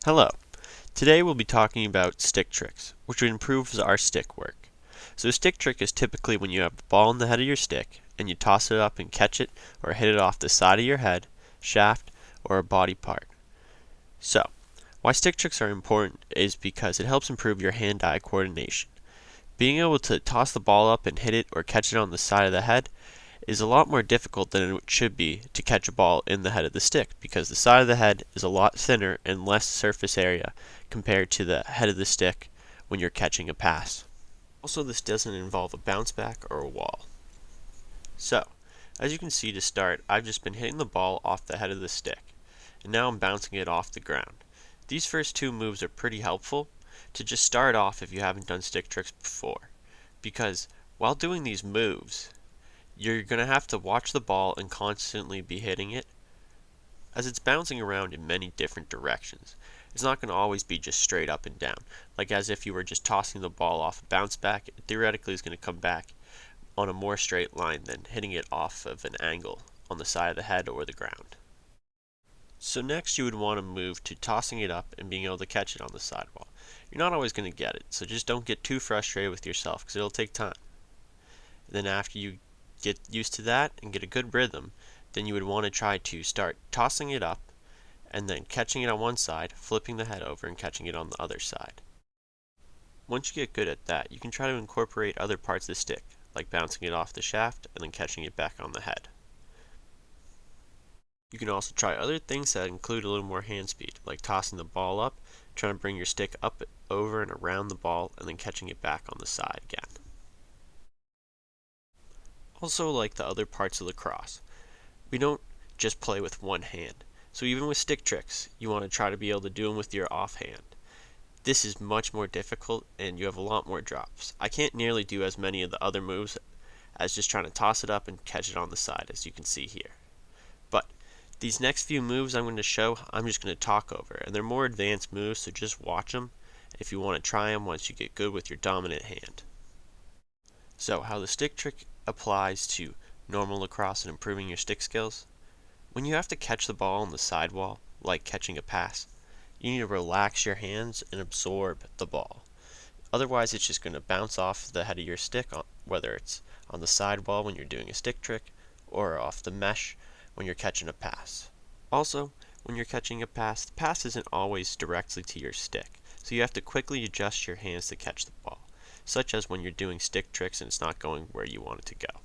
Hello. Today we'll be talking about stick tricks, which improves our stick work. So a stick trick is typically when you have a ball in the head of your stick and you toss it up and catch it or hit it off the side of your head, shaft, or a body part. So, why stick tricks are important is because it helps improve your hand-eye coordination. Being able to toss the ball up and hit it or catch it on the side of the head is a lot more difficult than it should be to catch a ball in the head of the stick because the side of the head is a lot thinner and less surface area compared to the head of the stick when you're catching a pass. Also, this doesn't involve a bounce back or a wall. So, as you can see to start, I've just been hitting the ball off the head of the stick, and now I'm bouncing it off the ground. These first two moves are pretty helpful to just start off if you haven't done stick tricks before, because while doing these moves, you're going to have to watch the ball and constantly be hitting it as it's bouncing around in many different directions. It's not going to always be just straight up and down, like as if you were just tossing the ball off a bounce back. It theoretically is going to come back on a more straight line than hitting it off of an angle on the side of the head or the ground. So next you would want to move to tossing it up and being able to catch it on the sidewall. You're not always going to get it, so just don't get too frustrated with yourself because it'll take time. And then after you get used to that and get a good rhythm, then you would want to try to start tossing it up and then catching it on one side, flipping the head over and catching it on the other side. Once you get good at that, you can try to incorporate other parts of the stick, like bouncing it off the shaft and then catching it back on the head. You can also try other things that include a little more hand speed, like tossing the ball up, trying to bring your stick up, over, and around the ball, and then catching it back on the side again. Also, like the other parts of lacrosse, we don't just play with one hand. So even with stick tricks, you want to try to be able to do them with your offhand. This is much more difficult and you have a lot more drops. I can't nearly do as many of the other moves as just trying to toss it up and catch it on the side, as you can see here. But these next few moves I'm going to show, I'm just going to talk over, and they're more advanced moves, so just watch them if you want to try them once you get good with your dominant hand. So how the stick trick applies to normal lacrosse and improving your stick skills. When you have to catch the ball on the sidewall, like catching a pass, you need to relax your hands and absorb the ball. Otherwise, it's just going to bounce off the head of your stick, whether it's on the sidewall when you're doing a stick trick, or off the mesh when you're catching a pass. Also, when you're catching a pass, the pass isn't always directly to your stick, so you have to quickly adjust your hands to catch the ball, such as when you're doing stick tricks and it's not going where you want it to go.